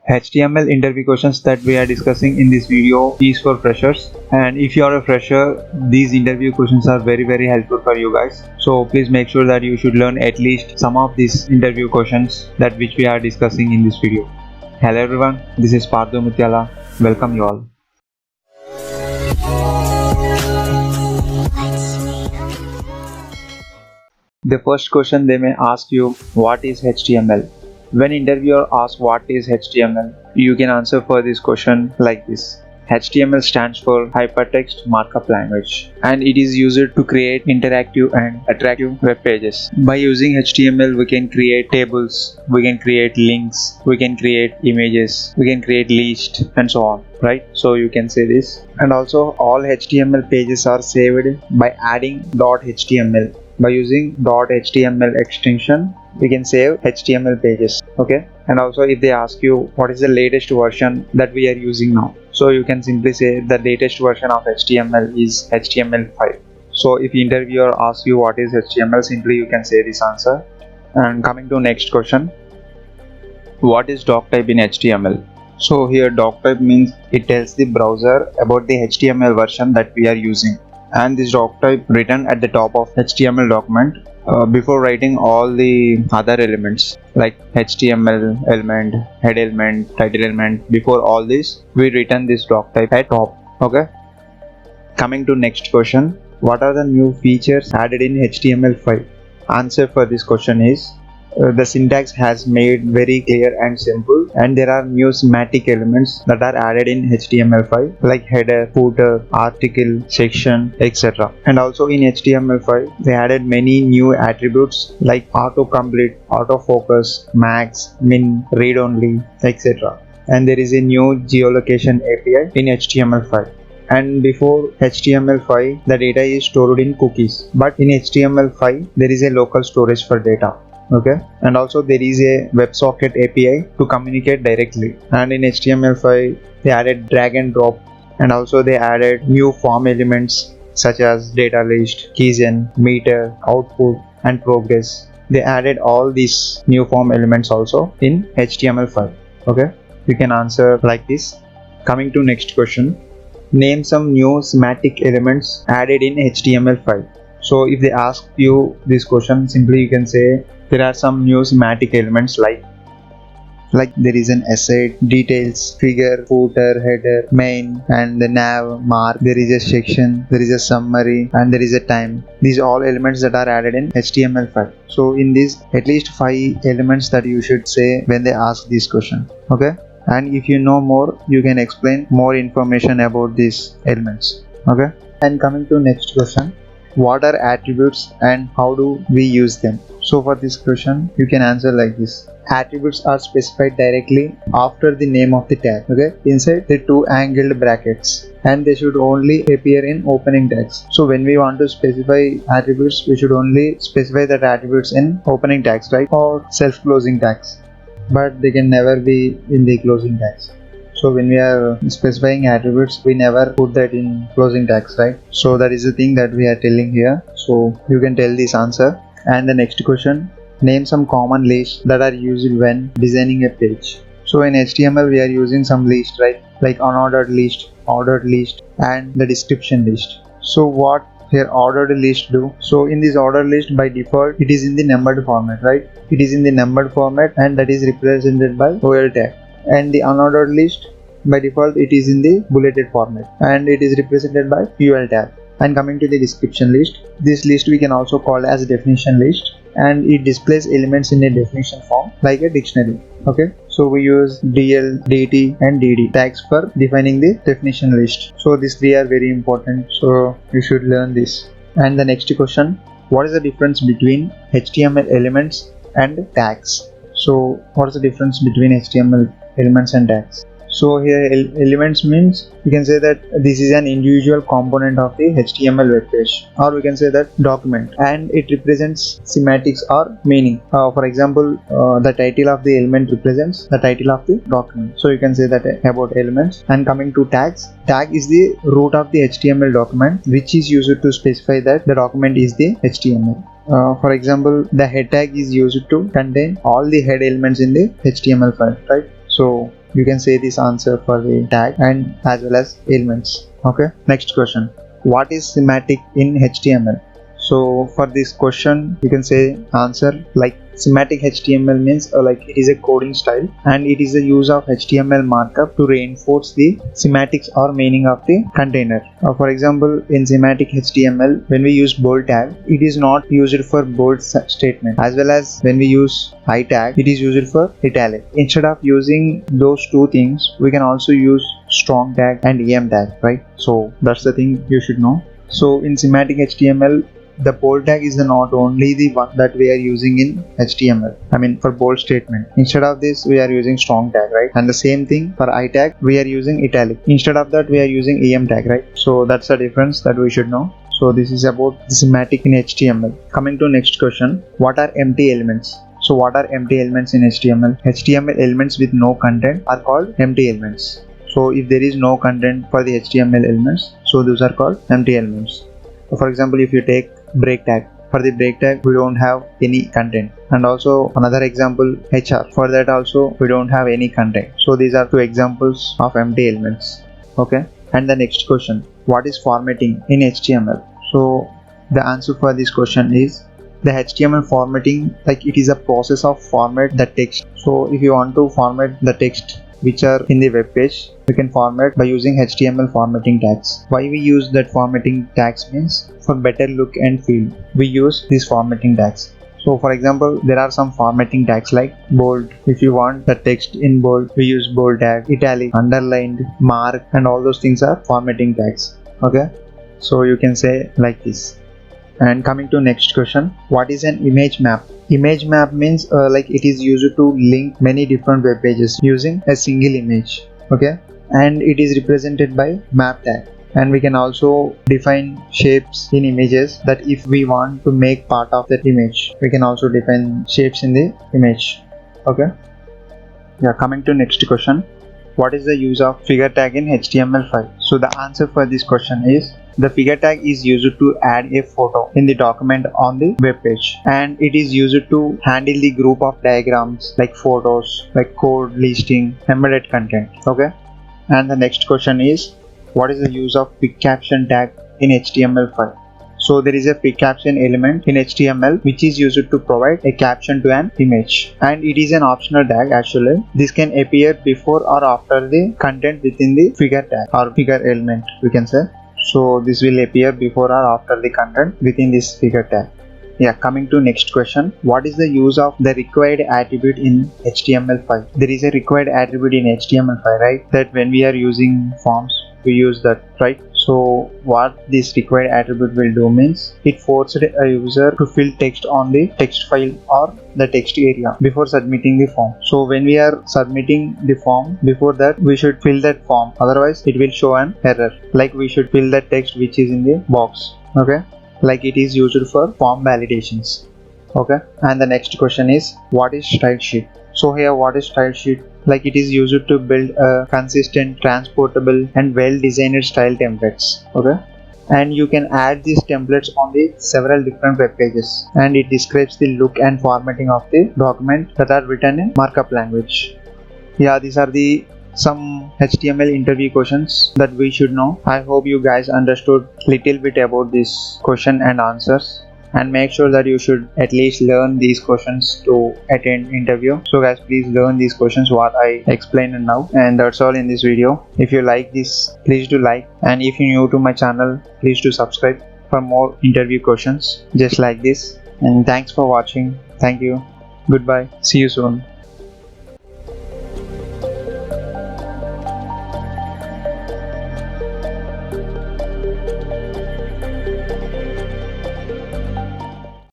HTML interview questions that we are discussing in this video is for freshers, and if you are a fresher, these interview questions are very helpful for you guys. So please make sure that you should learn at least some of these interview questions that which we are discussing in this video. Hello everyone, this is Part-1. Welcome you all. The first question they may ask you, what is HTML? When interviewer asks what is HTML, you can answer for this question like this. HTML stands for Hypertext Markup Language, and it is used to create interactive and attractive web pages. By using HTML, we can create tables, we can create links, we can create images, we can create lists, and so on, right? So you can say this. And also all HTML pages are saved by adding .html. By using .html extension, we can save HTML pages. Okay, and also if they ask you what is the latest version that we are using now, so you can simply say the latest version of HTML is HTML5. So if interviewer asks you what is HTML, simply you can say this answer. And coming to next question, what is doc type in HTML? So here doc type means it tells the browser about the HTML version that we are using, and this doc type written at the top of HTML document before writing all the other elements like HTML element, head element, title element. Before all this, we written this doc type at top. Okay. Coming to next question, what are the new features added in HTML5? Answer for this question is the syntax has made very clear and simple, and there are new semantic elements that are added in HTML5 like header, footer, article, section, etc. And also in HTML5 they added many new attributes like autocomplete, autofocus, max, min, read only, etc. And there is a new geolocation API in HTML5. And before HTML5 the data is stored in cookies, but in HTML5 there is a local storage for data. Okay, and also there is a WebSocket API to communicate directly, and in HTML5 they added drag and drop, and also they added new form elements such as data list, keygen, meter, output, and progress. They added all these new form elements also in HTML5. Okay, you can answer like this. Coming to next question, name some new semantic elements added in HTML5. So if they ask you this question, simply you can say there are some new semantic elements like there is an asset, details, figure, footer, header, main, and the nav, mark. There is a section, there is a summary, and there is a time. These are all elements that are added in HTML5. So in this, at least 5 elements that you should say when they ask this question. Okay, and if you know more, you can explain more information about these elements. Okay, and coming to next question, what are attributes and how do we use them? So for this question you can answer like this. Attributes are specified directly after the name of the tag, okay, inside the 2 angled brackets, and they should only appear in opening tags. So when we want to specify attributes, we should only specify that attributes in opening tags, right, or self-closing tags, but they can never be in the closing tags. So when we are specifying attributes, we never put that in closing tags, right? So that is the thing that we are telling here. So you can tell this answer. And the next question, name some common lists that are used when designing a page. So in HTML we are using some list, right, like unordered list, ordered list, and the description list. So what here ordered list do? So in this ordered list, by default it is in the numbered format, right? It is in the numbered format, and that is represented by OL tag. And the unordered list, by default it is in the bulleted format, and it is represented by UL tag. And coming to the description list, this list we can also call as definition list, and it displays elements in a definition form like a dictionary. Okay, so we use DL, DT, and DD tags for defining the definition list. So these 3 are very important, so you should learn this. And the next question, what is the difference between HTML elements and tags? So what is the difference between HTML elements and tags? So here elements means you can say that this is an individual component of the HTML web page, or we can say that document, and it represents semantics or meaning. For example, the title of the element represents the title of the document. So you can say that about elements. And coming to tags, tag is the root of the HTML document, which is used to specify that the document is the HTML. For example, the head tag is used to contain all the head elements in the HTML file, right? So you can say this answer for the tag and as well as elements. Okay, next question. What is semantic in HTML? So for this question you can say answer like semantic HTML means like it is a coding style and it is a use of HTML markup to reinforce the semantics or meaning of the container. For example, in semantic HTML, when we use bold tag, it is not used for bold statement, as well as when we use I tag, it is used for italic. Instead of using those two things, we can also use strong tag and em tag, right? So that's the thing you should know. So in semantic HTML, the bold tag is not only the one that we are using in HTML. I mean for bold statement. Instead of this we are using strong tag, right? And the same thing for I tag, we are using italic. Instead of that we are using em tag, right? So that's the difference that we should know. So this is about the semantic in HTML. Coming to next question, what are empty elements? So what are empty elements in HTML? HTML elements with no content are called empty elements. So if there is no content for the HTML elements, so those are called empty elements. For example, if you take break tag, for the break tag we don't have any content, and also another example HR, for that also we don't have any content. So these are two examples of empty elements. Okay, and the next question, what is formatting in HTML? So the answer for this question is the HTML formatting, like it is a process of format the text. So if you want to format the text which are in the web page, we can format by using HTML formatting tags. Why we use that formatting tags means for better look and feel, we use these formatting tags. So for example, there are some formatting tags like bold. If you want the text in bold, we use bold tag, italic, underlined, mark, and all those things are formatting tags. Okay, so you can say like this. And coming to next question, what is an image map? Image map means like it is used to link many different web pages using a single image. Okay, and it is represented by map tag. And we can also define shapes in images, that if we want to make part of that image, we can also define shapes in the image. Okay, yeah, coming to next question, what is the use of figure tag in HTML5? So the answer for this question is the figure tag is used to add a photo in the document on the web page, and it is used to handle the group of diagrams like photos, like code, listing, embedded content. Okay, and the next question is what is the use of pic caption tag in HTML5? So there is a pic caption element in HTML which is used to provide a caption to an image, and it is an optional tag actually. This can appear before or after the content within the figure tag or figure element, we can say. So this will appear before or after the content within this figure tag. Yeah, coming to next question, what is the use of the required attribute in HTML5? There is a required attribute in HTML5, right? That when we are using forms, we use that, right? So what this required attribute will do means it forces a user to fill text on the text file or the text area before submitting the form. So when we are submitting the form, before that we should fill that form, otherwise it will show an error. Like we should fill the text which is in the box. Okay, like it is used for form validations. Okay, and the next question is what is style sheet? So here what is style sheet? Like it is used to build a consistent, transportable and well designed style templates. Okay, and you can add these templates on the several different web pages, and it describes the look and formatting of the document that are written in markup language. Yeah, these are the some HTML interview questions that we should know. I hope you guys understood little bit about this question and answers, and make sure that you should at least learn these questions to attend interview. So guys, please learn these questions what I explained now, and that's all in this video. If you like this, please do like, and if you're new to my channel, please do subscribe for more interview questions just like this. And thanks for watching. Thank you. Goodbye. See you soon.